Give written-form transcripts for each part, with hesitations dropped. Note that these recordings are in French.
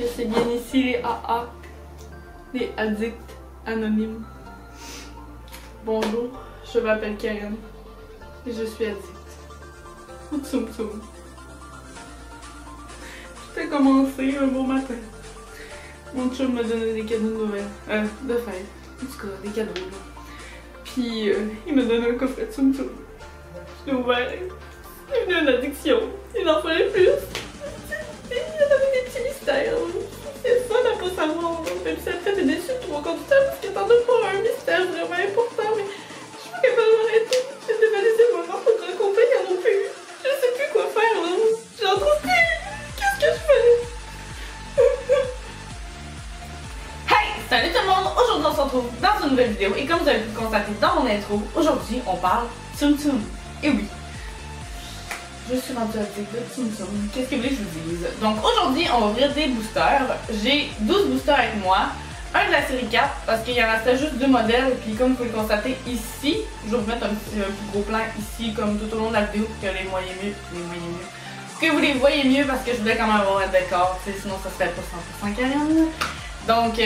que c'est bien ici les AA, les addicts anonymes. Bonjour, je m'appelle Karen et je suis addict au Tsum Tsum. Tout a commencé un beau matin. Mon chum m'a donné des cadeaux de Noël, de fête, en tout cas des cadeaux là. Puis il m'a donné un coffret de Tsum Tsum. Je l'ai ouvert, il est venu une addiction, il en fallait plus. Il y avait des petits mystères. C'est fun à pas savoir. Même si après t'es déçue trois quarts du temps parce qu'il t'en donne pas un mystère vraiment important, mais je suis pas capable d'arrêter. J'ai dévalisé mon ventre pour raconter, il y en a plus. Je sais plus quoi faire là. J'en trouve plus. Qu'est-ce que je fais? Hey! Salut tout le monde! Aujourd'hui on se retrouve dans une nouvelle vidéo et comme vous avez pu le constater dans mon intro, aujourd'hui on parle Tsum Tsum. Et oui! Je suis rendue addict de Tsum Tsum. Qu'est-ce que vous voulez que je vous dise? Donc aujourd'hui, on va ouvrir des boosters. J'ai 12 boosters avec moi. Un de la série 4 parce qu'il y en restait juste 2 modèles. Puis comme vous pouvez le constater ici, je vais vous mettre un plus gros plan ici comme tout au long de la vidéo pour que les voyez mieux. Que vous les voyez mieux parce que je voulais quand même avoir un décor. Sinon ça serait pas 100% Karen. Donc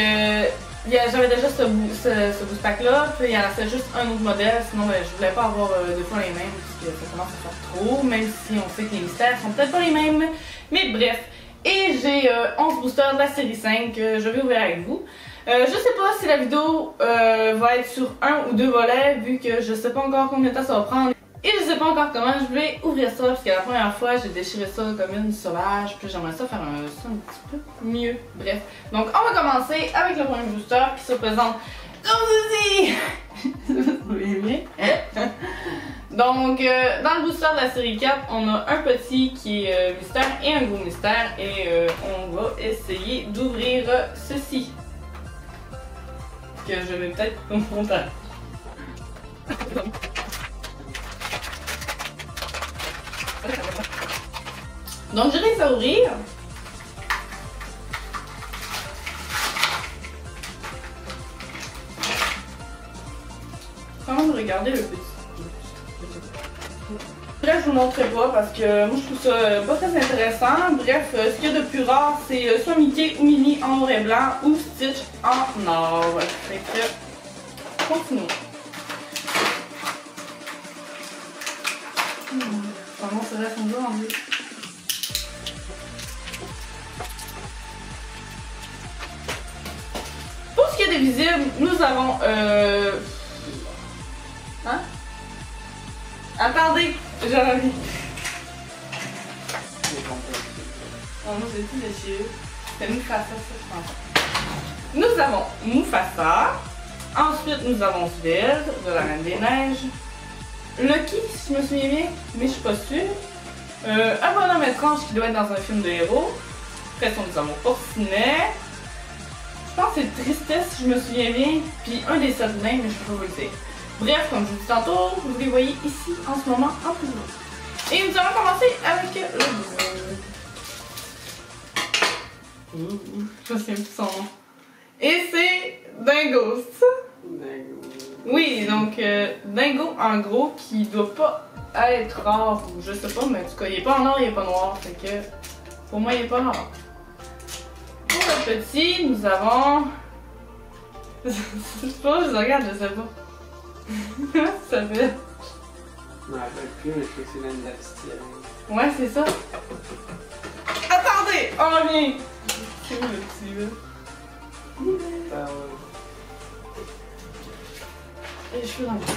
j'avais déjà ce boost pack là, puis il y en restait juste un autre modèle, sinon je voulais pas avoir deux fois les mêmes, parce que ça commence à faire trop, même si on sait que les mystères sont peut-être pas les mêmes, mais bref. Et j'ai 11 boosters de la série 5 que je vais ouvrir avec vous. Je sais pas si la vidéo va être sur un ou deux volets, vu que je sais pas encore combien de temps ça va prendre. Et je sais pas encore comment je vais ouvrir ça, parce que la première fois j'ai déchiré ça comme une sauvage, puis j'aimerais ça faire ça un petit peu mieux. Bref, donc on va commencer avec le premier booster qui se présente comme ceci. Donc dans le booster de la série 4, on a un petit qui est mystère et un gros mystère, et on va essayer d'ouvrir ceci. Que je vais peut-être confronter. Donc j'ai réussi à ouvrir. Comment regarder le petit? Bref, je vous montrerai pas parce que moi je trouve ça pas très intéressant. Bref, ce qu'il y a de plus rare, c'est soit Mickey ou Minnie en noir et blanc ou Stitch en or. Fait que, continuons. Comment ça va son dos en plus? Pour ce qui est des visibles, nous avons hein? Attendez, j'arrive. Oh non, c'est tout déchiré. C'est Mufasa, ça je pense. Nous avons Mufasa. Ensuite, nous avons Svel de la Reine des Neiges. Lucky, si je me souviens bien, mais je suis pas sûre. Un bonhomme étrange qui doit être dans un film de héros. Après ça, nous avons Oursinet. Je pense que c'est Tristesse, si je me souviens bien. Puis un des sept nains, mais je peux pas vous le dire. Bref, comme je vous dis tantôt, vous les voyez ici en ce moment en plus gros. Et nous allons commencer avec le je sais plus son nom. Et c'est Dingo, c'est ça? Dingo. Oui, donc Dingo en gros qui doit pas être rare, ou je sais pas, mais en tout cas il est pas en or, il est pas noir, fait que pour moi il est pas rare. Pour le petit, nous avons. Je sais pas, je regarde, je sais pas. Ça fait. Je m'en rappelle plus, mais je crois que c'est l'âne de la petite. Ouais, c'est ça. Attendez, on revient. C'est où le petit là? Ah ouais. Et les cheveux dans le petit.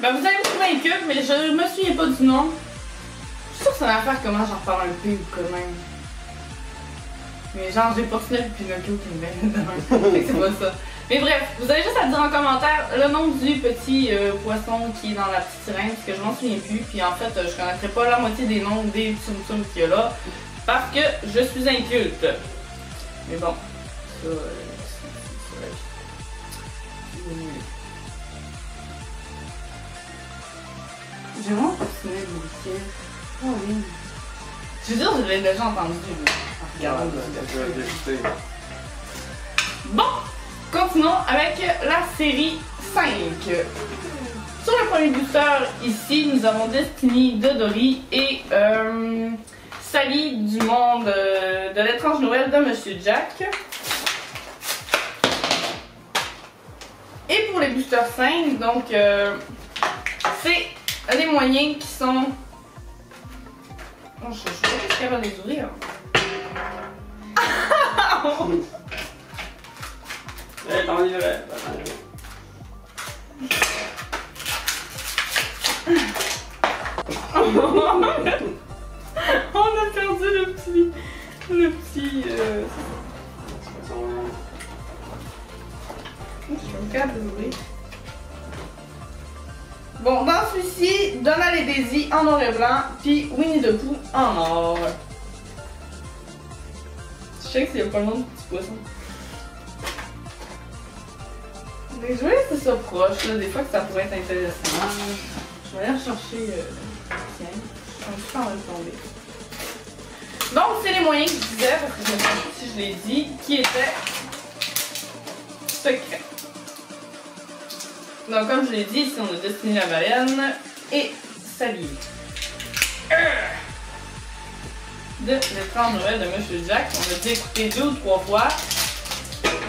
Ben vous allez me trouver un cube, mais je me souviens pas du nom. Je suis sûre que c'est une affaire comment j'en reparle un peu ou quand même. Mais genre j'ai Porcelaine et Pinocchio qui me viennent dedans. C'est pas ça. Mais bref, vous avez juste à dire en commentaire le nom du petit poisson qui est dans la petite sirène, parce que je m'en souviens plus. Puis en fait, je connaîtrais pas la moitié des noms des Tsum Tsum qu'il y a là, parce que je suis inculte. Mais bon, ça, j'ai vraiment Porcelaine, Pinocchio. Oh oui. Je veux dire, je l'ai déjà entendu. Regardons. Je vais dégoûter. Bon, continuons avec la série 5. Sur le premier booster, ici, nous avons Destiny, Dodori et Sally du monde de l'étrange Noël de Monsieur Jack. Et pour les boosters 5, donc, c'est les moyens qui sont... Oh, je sais pas si je suis capable de les ouvrir. Hey, t'en livrais. On a perdu le petit... Je suis capable de l'ouvrir. Bon, dans celui-ci, Donald et Daisy en noir et blanc, puis Winnie the Pooh en or. Je sais que c'est pas le nom du petit poisson. Les jouets, c'est ça proche, là. Des fois que ça pourrait être intéressant. Je vais aller rechercher tiens, je suis un petit peu en train de tomber. Donc, c'est les moyens que je disais, parce que je ne sais pas si je l'ai dit, qui étaient secrets. Donc, comme je l'ai dit, ici on a Destiny la baleine et Sally. De l'étrange Noël de Monsieur Jack. On a dû écouter 2 ou 3 fois.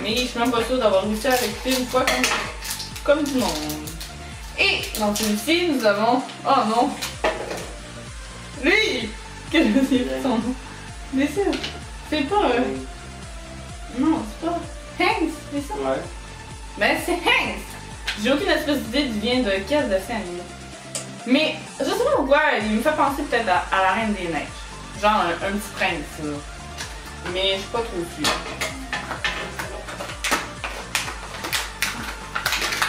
Mais je suis même pas sûre d'avoir réussi à l'écouter une fois comme du monde. Et dans celui-ci, nous avons... Oh non! Lui! Quel est son nom? Mais c'est pas... Non, c'est pas... Hanks, c'est ça? Ouais. Ben c'est Hanks! J'ai aucune espèce d'idée du bien de quel dessin animé. Mais je sais pas pourquoi, il me fait penser peut-être à la Reine des Neiges. Genre un petit prince, là. Mais je suis pas trop sûre.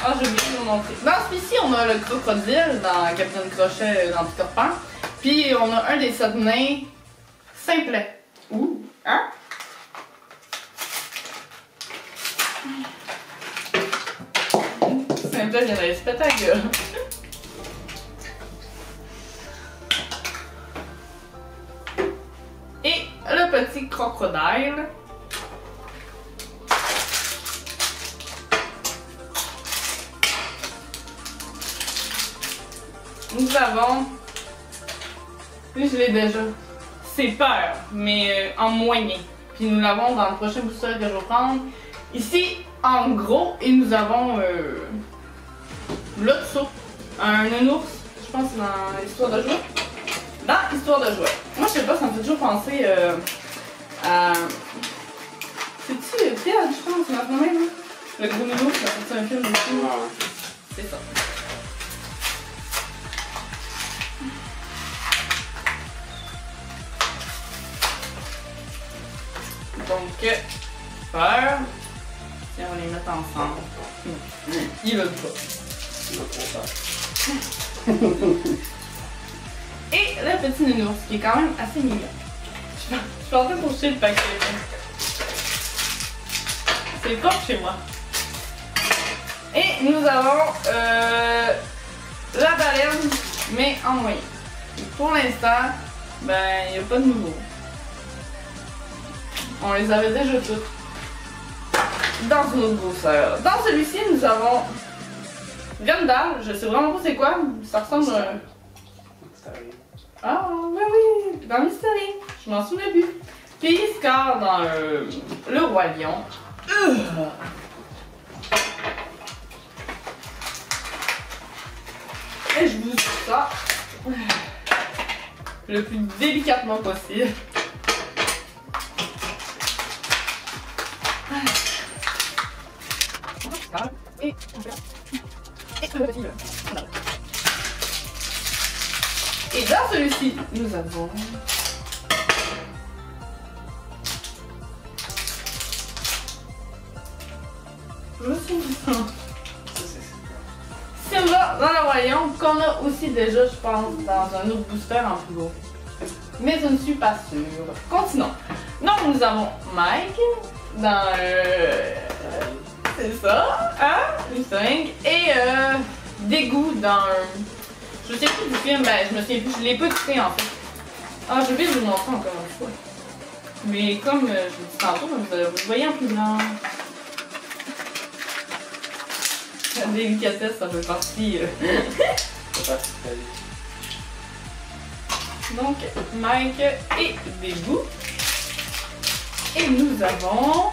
Ah, j'ai oublié de vous montrer. Dans celui-ci, on a le crocodile dans Capitaine Crochet dans Peter Pan. Puis on a un des 7 nains simplet. Ouh! Hein? Simplet vient d'aller se péter la gueule. Et le petit crocodile. Nous avons... Lui, je l'ai déjà. C'est peur, mais en moyen. Puis nous l'avons dans le prochain booster que je vais prendre. Ici, en gros, et nous avons Lotso, un nounours. Je pense que c'est dans l'histoire de jouet. Dans l'histoire de jouet. Moi, je sais pas, ça me fait toujours penser à... C'est-tu Ted, je pense, c'est notre même, le gros nounours, ça fait un film aussi. C'est ça. Donc, peur. Tiens, on va les mettre ensemble. Il veut pas. Il va trop peur. Et le petit nounours, qui est quand même assez mignon. Je suis en train de toucher le paquet. C'est propre chez moi. Et nous avons la baleine, mais en moyen. Et pour l'instant, ben, il n'y a pas de nouveau. On les avait déjà toutes dans une autre grosseur. Dans celui-ci, nous avons Gundam. Je sais vraiment pas c'est quoi. Ça ressemble à... Ah, oui, oui, dans Mystery. Je m'en souviens plus. Puis Scar dans Le Roi Lion. Et je vous dis ça le plus délicatement possible. Et dans celui-ci, nous avons... Simba dans le royaume, qu'on a aussi déjà, je pense, dans un autre booster en plus gros. Mais je ne suis pas sûre. Continuons. Donc nous avons Mike dans... c'est ça, hein? Le 5. Et Dégoût dans... Je sais plus du film, ben je me souviens plus, je l'ai pas écouté en fait. Ah, je vais vous le montrer encore une fois. Mais comme je vous dis tantôt, vous le voyez en plus grand. La délicatesse, ça fait partie. Donc, Mike et Bébou. Et nous avons...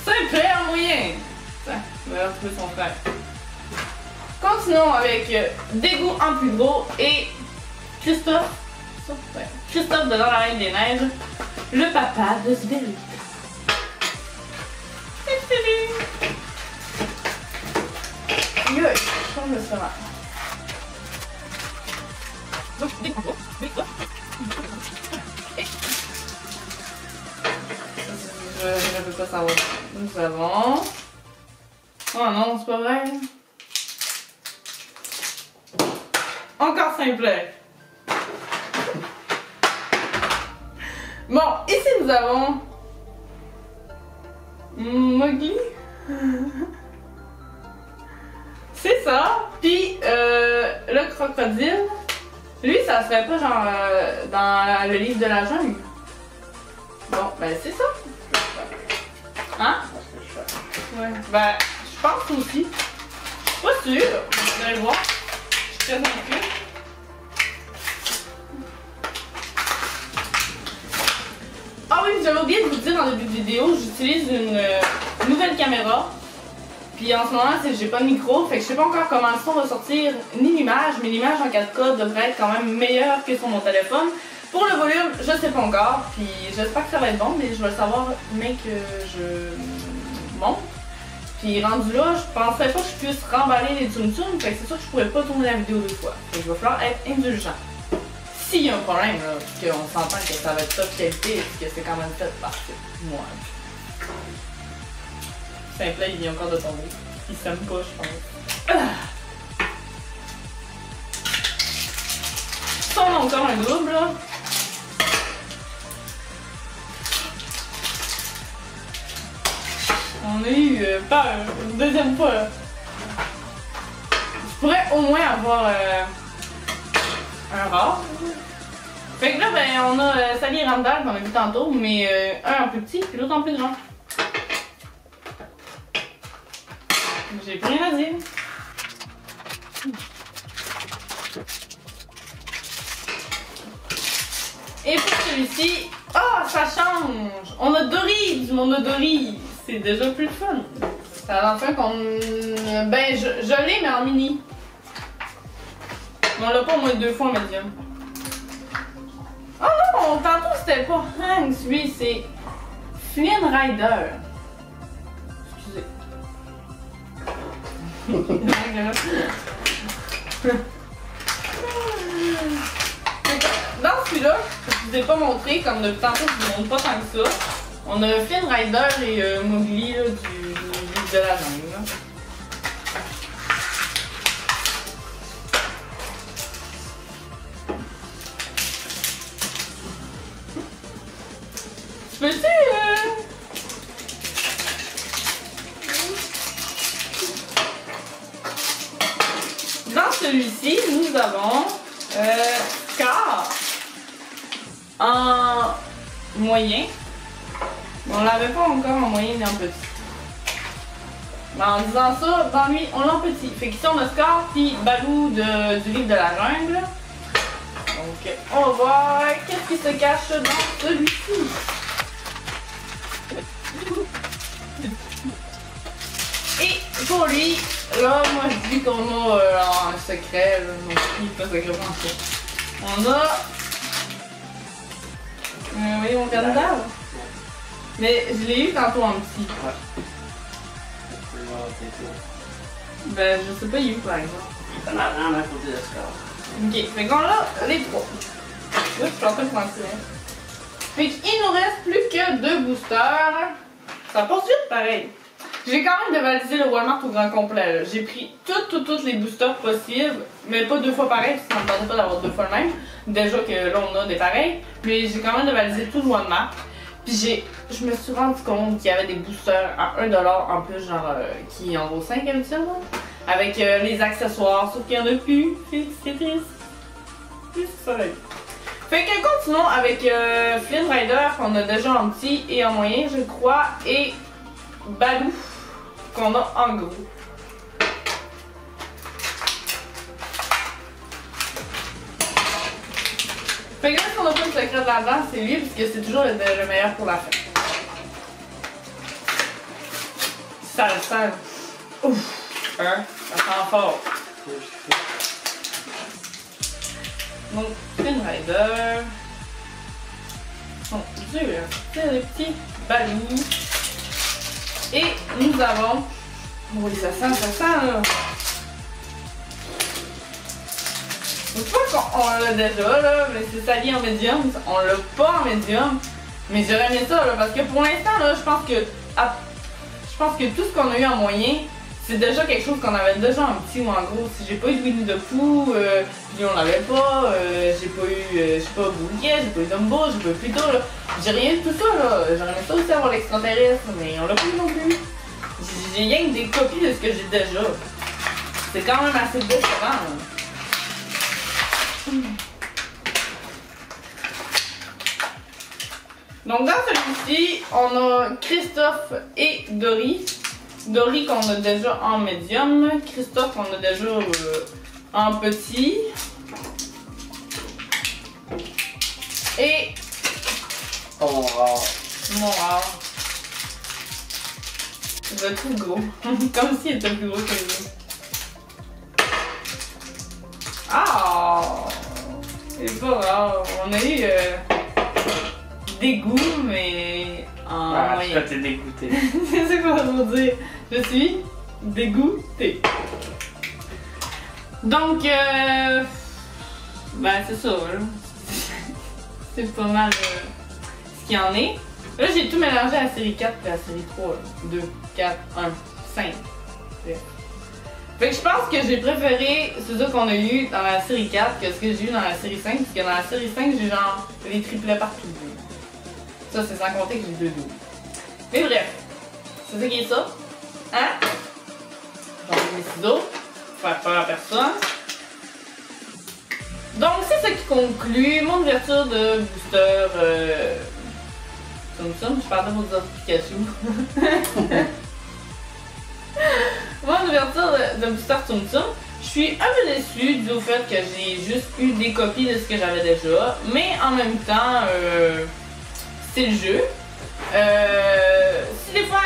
Simple en moyen. Ça, on va retrouver son frère. Continuons avec Dégoût en plus gros et Christophe. Ouais. Christophe de Dans la Reine des Neiges, le papa de Sibérie. Je change le sommaire. Je ne peux pas savoir. Nous avons... Oh non, c'est pas vrai. Encore simplet. Bon, ici nous avons... Mowgli. C'est ça. Puis le crocodile. Lui, ça serait pas genre dans le livre de la jungle. Bon, ben c'est ça. Hein? Ouais. Ben, je pense aussi. Pas sûr. Vous allez voir. Je suis très inquiète. Ah oui, j'avais oublié de vous dire dans le début de vidéo, j'utilise une nouvelle caméra. Puis en ce moment, j'ai pas de micro, fait que je sais pas encore comment le son va sortir, ni l'image, mais l'image en 4K devrait être quand même meilleure que sur mon téléphone. Pour le volume, je sais pas encore, puis j'espère que ça va être bon, mais je vais le savoir mais que je monte. Puis rendu là, je penserais pas que je puisse remballer les Tsum Tsum, fait que c'est sûr que je pourrais pas tourner la vidéo deux fois. Fait que il va falloir être indulgent. S'il y a un problème, là, puis qu'on s'entend que ça va être top qualité, et que c'est quand même fait par moi. Simple, il vient encore de tomber. Il s'aime pas, je pense. Ça, on a encore un double, là. On a eu peur, une deuxième fois, là. Je pourrais au moins avoir un rare. Fait que là, ben, on a Sally et Randall qu'on a vu tantôt, mais un en plus petit puis l'autre en plus grand. J'ai plus rien à dire. Et pour celui-ci, oh, ça change! On a Dory du monde de Dory. C'est déjà plus fun. C'est à l'enfin qu'on... Ben, je l'ai, mais en mini. Mais on l'a pas au moins deux fois en médium. Oh non, tantôt c'était pas Hanks, lui, c'est Flynn Rider. Excusez. Dans celui-là, je vous ai pas montré, comme depuis tantôt, je vous montre pas tant que ça. On a Flynn Rider et Mowgli là, du livre de la jungle. Là. Peux-tu Dans celui-ci, nous avons Scar en moyen. On l'avait pas encore en moyen ni en petit. Mais en disant ça, dans lui, on l'a en petit. Fait qu'ici on a Scar puis Baloo du livre de la jungle. Donc on va voir qu'est-ce qui se cache dans celui-ci. Et pour lui, là, moi je dis qu'on a un secret, là, donc il pas secret en fait. On a... vous voyez mon Gandalf? Mais je l'ai eu tantôt en petit. Ouais. Ben je sais pas, il est où par exemple. T'en as un à côté de Scar. Ok, fait qu'on a les trois. Là, je suis en train de penser. Fait qu'il nous reste plus que 2 boosters. Ça passe vite pareil. J'ai quand même dévalisé le Walmart au grand complet. J'ai pris toutes les boosters possibles, mais pas 2 fois pareil, parce que ça me tentait pas d'avoir 2 fois le même. Déjà que là on a des pareils, mais j'ai quand même dévalisé tout le Walmart. Puis je me suis rendu compte qu'il y avait des boosters à 1$ en plus, genre qui en vaut 5 habituellement. avec les accessoires, sauf qu'il n'y en a plus. C'est triste. Plus ça la vie. Fait que continuons avec Flynn Rider qu'on a déjà en petit et en moyen, je crois, et Baloo qu'on a en gros. Fait que là, si on n'a pas de secret là-dedans, c'est lui, parce que c'est toujours le meilleur pour la fin. Ça le sent. Ouf! Hein? Ça sent fort. Donc, Flynn Rider. Bon, Dieu, c'est le petit Baloo. Et nous avons. Oui, ça sent là. Je pense qu'on l'a déjà là, mais c'est sali en médium. On l'a pas en médium. Mais j'aurais aimé ça là, parce que pour l'instant là, je pense que tout ce qu'on a eu en moyen, c'est déjà quelque chose qu'on avait déjà en petit ou en gros. Si j'ai pas eu de Winnie the Pooh, puis on l'avait pas, j'ai pas eu, je sais pas, Boulier, j'ai pas eu Dumbo, j'ai pas eu Pluto là. J'ai rien de tout ça là. J'aurais aimé ça aussi avoir l'extraterrestre, mais on l'a pas eu non plus. J'ai rien que des copies de ce que j'ai déjà. C'est quand même assez décevant là. Donc dans celui-ci, on a Christophe et Dory. Dory qu'on a déjà en médium, Christophe qu'on a déjà en petit. Et mon rare. Mon rare. Je le trouve gros. Comme s'il était plus gros que lui. Ah! C'est pas rare. On a eu dégoût, mais en moyen. T'es dégoûté. C'est ça qu'on va vous dire. Je suis dégoûtée. Donc, ben c'est ça. C'est pas mal ce qu'il y en est. Là, j'ai tout mélangé à la série 4 et à la série 3. Là. 2, 4, 1, 5. Fait que je pense que j'ai préféré ceux qu'on a eu dans la série 4 que ce que j'ai eu dans la série 5, parce que dans la série 5, j'ai genre les triplets partout. Ça, c'est sans compter que j'ai 2 doubles. Mais bref, c'est ça qui est ça. Hein? J'enlève mes ciseaux, pour faire peur à personne. Donc, c'est ça qui conclut mon ouverture de booster Tsum Tsum. Je parle de vos autres Pikachu. Mon ouverture de booster Tsum Tsum. Je suis un peu déçue dû au fait que j'ai juste eu des copies de ce que j'avais déjà. Mais en même temps, c'est le jeu. Si des fois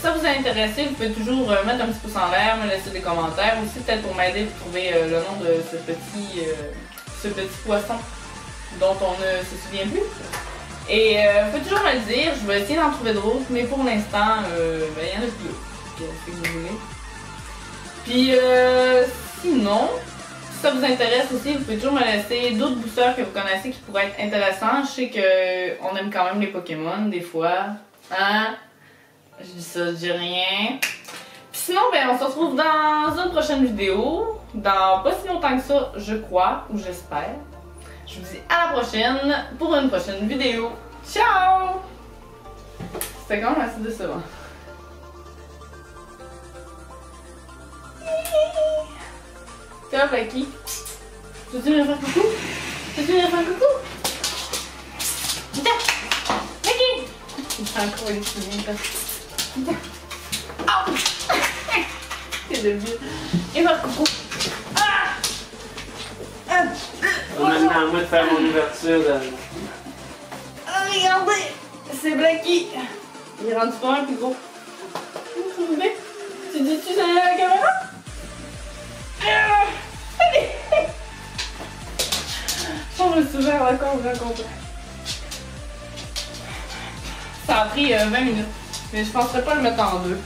ça vous a intéressé, vous pouvez toujours mettre un petit pouce en l'air, me laisser des commentaires. Aussi peut-être pour m'aider à trouver le nom de ce petit poisson dont on ne se souvient plus. Et vous pouvez toujours me le dire, je vais essayer d'en trouver d'autres, mais pour l'instant, ben, il y en a plus. C'est ce que vous voulez. Puis sinon, si ça vous intéresse aussi, vous pouvez toujours me laisser d'autres boosters que vous connaissez qui pourraient être intéressants. Je sais qu'on aime quand même les Pokémon des fois. Hein? Je dis ça, je dis rien. Puis sinon, ben, on se retrouve dans une prochaine vidéo. Dans pas si longtemps que ça, je crois, ou j'espère. Je vous dis à la prochaine pour une prochaine vidéo. Ciao! C'était quand même assez décevant. Tu vois, Blacky? Veux-tu venir faire coucou? Veux-tu venir faire coucou? Viens! Blacky! Il fait encore une petite viens. Oh! C'est débile. Viens faire coucou. Maintenant, moi de faire mon ouverture de... Regardez! C'est Blacky! Il rentre pas un plus gros. Tu dis-tu ça à la caméra? Allez! Je me suis ouvert encore complet. Ça a pris 20 minutes. Mais je penserais pas le mettre en deux.